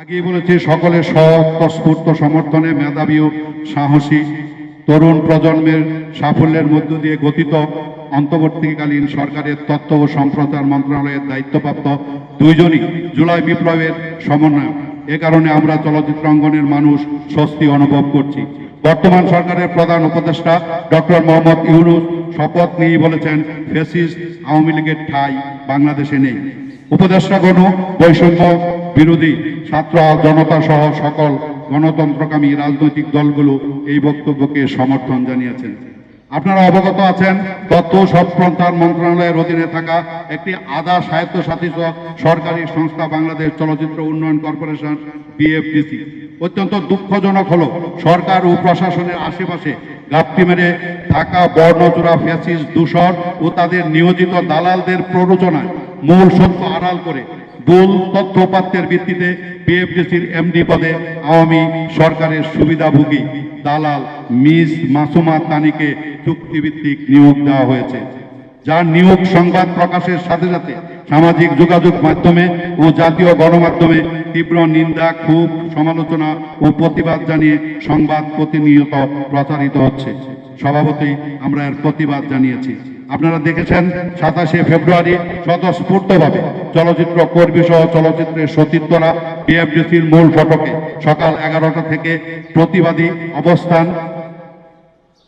আগেই বলেছি, সকলের স্বতঃস্ফূর্ত সমর্থনে মেধাবী ও সাহসী তরুণ প্রজন্মের সাফল্যের মধ্য দিয়ে গঠিত অন্তর্বর্তীকালীন সরকারের তথ্য ও সম্প্রচার মন্ত্রণালয়ের দায়িত্বপ্রাপ্ত দুইজনই জুলাই বিপ্লবের সমন্বয়ক। এ কারণে আমরা চলচ্চিত্র অঙ্গনের মানুষ স্বস্তি অনুভব করছি। বর্তমান সরকারের প্রধান উপদেষ্টা ডক্টর মোহাম্মদ ইউনূস শপথ নিয়ে বলেছেন, ফ্যাসিস্ট আওয়ামী লীগের ঠাঁই বাংলাদেশে নেই। উপদেষ্টাগণ বৈষম্য বিরোধী ছাত্র জনতা সহ সকল গণতন্ত্রকামী রাজনৈতিক দলগুলো এই বক্তব্যকে সমর্থন জানিয়েছেন। আপনারা অবগত আছেন, তথ্য ও সম্প্রচার মন্ত্রণালয়ের অধীনে থাকা একটি আধা স্বায়ত্তশাসিত সরকারি সংস্থা বাংলাদেশ চলচ্চিত্র উন্নয়ন কর্পোরেশন বিএফডিসি অত্যন্ত দুঃখজনক হলো সরকার ও প্রশাসনের আশেপাশে গাপ্তি মেরে থাকা বর্ণচোরা ফ্যাসিস্ট দূষর ও তাদের নিয়োজিত দালালদের প্ররোচনায় মূল সত্য আড়াল করে ভুল তথ্যপাত্যের ভিত্তিতে বিএফডিসির এমডি পদে আওয়ামী সরকারের সুবিধাভোগী দালাল মিস মাসুমা তানিকে চুক্তিভিত্তিক নিয়োগ দেওয়া হয়েছে, যার নিয়োগ সংবাদ প্রকাশের সাথে সাথে সামাজিক যোগাযোগ মাধ্যমে ও জাতীয় গণমাধ্যমে তীব্র নিন্দা, ক্ষোভ, সমালোচনা ও প্রতিবাদ জানিয়ে সংবাদ প্রতিনিয়ত প্রচারিত হচ্ছে। স্বভাবতই আমরা এর প্রতিবাদ জানিয়েছি। আপনারা দেখেছেন 27শে ফেব্রুয়ারি স্বতঃস্ফূর্তভাবে চলচ্চিত্র কর্মী সহ চলচ্চিত্রের সতীর্থরা বিএফডিসির মূল ফটকে সকাল 11টা থেকে প্রতিবাদী অবস্থান,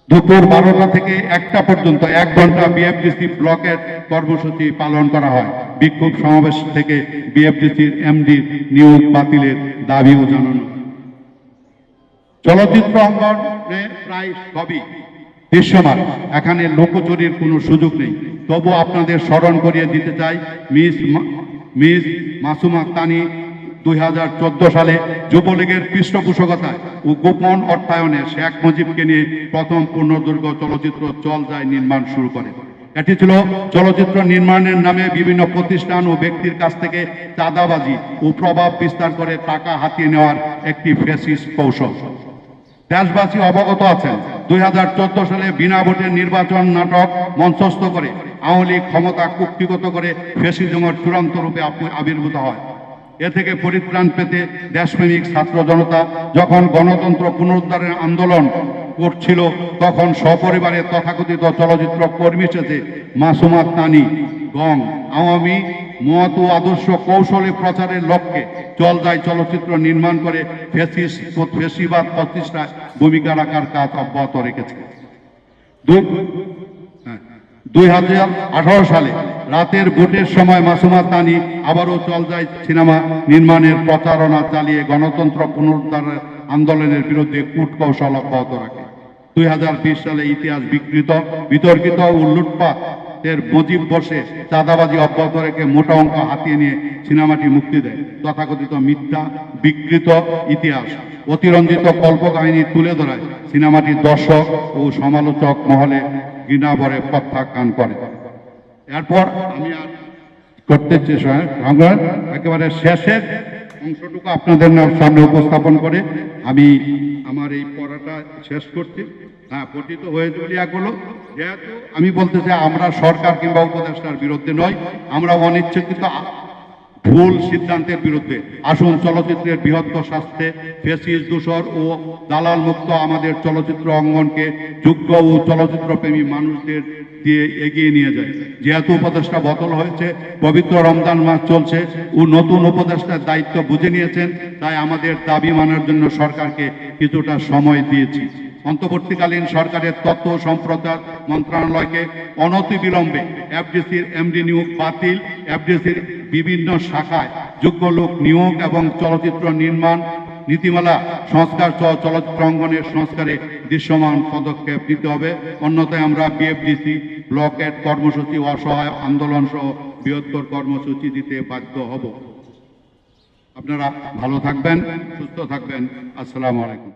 দুপুর 12টা থেকে 1টা পর্যন্ত 1 ঘন্টা বিএফডিসি ব্লকের কর্মসূচি পালন করা হয়। বিক্ষোভ সমাবেশ থেকে বিএফডিসির এমডি নিয়োগ বাতিলের দাবিও জানানো। চলচ্চিত্র অঙ্গনে প্রায় সবই দৃশ্যমান, এখানে লোকচুরির কোনো সুযোগ নেই। তবু আপনাদের স্মরণ করিয়ে দিতে চাই, মিস মাসুমা তানি 2014 সালে যুবলীগের পৃষ্ঠপোষকতায় ও গোপন অর্থায়নে শেখ মুজিবকে নিয়ে প্রথম পূর্ণদৈর্ঘ্য চলচ্চিত্র চল যায় নির্মাণ শুরু করে। এটি ছিল চলচ্চিত্র নির্মাণের নামে বিভিন্ন প্রতিষ্ঠান ও ব্যক্তির কাছ থেকে চাঁদাবাজি ও প্রভাব বিস্তার করে টাকা হাতিয়ে নেওয়ার একটি ফ্যাসিস্ট কৌশল। দেশবাসী অবগত আছেন, 2014 সালে বিনা ভোটের নির্বাচন নাটক মঞ্চস্থ করে আওয়ামী লীগ ক্ষমতা কুক্ষিগত করে ফ্যাসিজমের চূড়ান্ত রূপে আবির্ভূত হয়। এ থেকে পরিত্রাণ পেতে দেশপ্রেমিক ছাত্র জনতা যখন গণতন্ত্র পুনরুদ্ধারের আন্দোলন করছিল, তখন সপরিবারে তথাকথিত চলচ্চিত্র কর্মী সেজে মাসুমা তানি গং আওয়ামী মত ও আদর্শ কৌশলে প্রচারের লক্ষ্যে চল যায় চলচ্চিত্র নির্মাণ করে ফ্যাসিবাদ প্রতিষ্ঠায় ভূমিকা রাখার কাজ অব্যাহত রেখেছে। 2018 সালে রাতের ভোটের সময় মাসুমা তানি আবারও চল যায় সিনেমা নির্মাণের প্রচারণা চালিয়ে গণতন্ত্র পুনরুদ্ধারের আন্দোলনের বিরুদ্ধে কূটকৌশল অব্যাহত রাখে। 2020 সালে ইতিহাস বিতর্কিত ও লুটপাটের মুজিব বসে চাঁদাবাজি অব্যাহত রেখে মোটা অঙ্ক হাতিয়ে নিয়ে সিনেমাটি মুক্তি দেয়। তথাকথিত মিথ্যা বিকৃত ইতিহাস অতিরঞ্জিত কল্পকাহিনী তুলে ধরায় সিনেমাটি দর্শক ও সমালোচক মহলে ঘৃণাভরে প্রত্যাখ্যান করে। এরপর আমি আর করতে একেবারে শেষের অংশটুকু আপনাদের সামনে উপস্থাপন করে আমি আমার এই পড়াটা শেষ করছি। হ্যাঁ, পঠিত হয়েছে বলে এগুলো, যেহেতু আমি বলতে চাই, আমরা সরকার কিংবা উপদেষ্টার বিরুদ্ধে নয়, আমরা অনিচ্ছাকৃত ভুল সিদ্ধান্তের বিরুদ্ধে। আসুন চলচ্চিত্রের বৃহত্তর স্বাস্থ্যে ফ্যাসিস্ট দূষর ও দালাল মুক্ত আমাদের চলচ্চিত্র অঙ্গনকে যোগ্য ও চলচ্চিত্রপ্রেমী মানুষদের দিয়ে এগিয়ে নিয়ে যায়। যেহেতু উপদেষ্টা বদল হয়েছে, পবিত্র রমজান মাস চলছে ও নতুন উপদেষ্টার দায়িত্ব বুঝে নিয়েছেন, তাই আমাদের দাবি মানার জন্য সরকারকে কিছুটা সময় দিয়েছি। অন্তর্বর্তীকালীন সরকারের তথ্য ও সম্প্রচার মন্ত্রণালয়কে অনতিবিলম্বে এফডিসির এমডি নিয়োগ বাতিল, এফডিসির বিভিন্ন শাখায় যোগ্য লোক নিয়োগ এবং চলচ্চিত্র নির্মাণ নীতিমালা সংস্কার সহ চলচ্চিত্র অঙ্গনের সংস্কারে দৃশ্যমান পদক্ষেপ নিতে হবে। অন্যথায় আমরা বিএফডিসি ব্লকের কর্মসূচি, অসহায় আন্দোলন সহ বৃহত্তর কর্মসূচি দিতে বাধ্য হব। আপনারা ভালো থাকবেন, সুস্থ থাকবেন। আসসালামু আলাইকুম।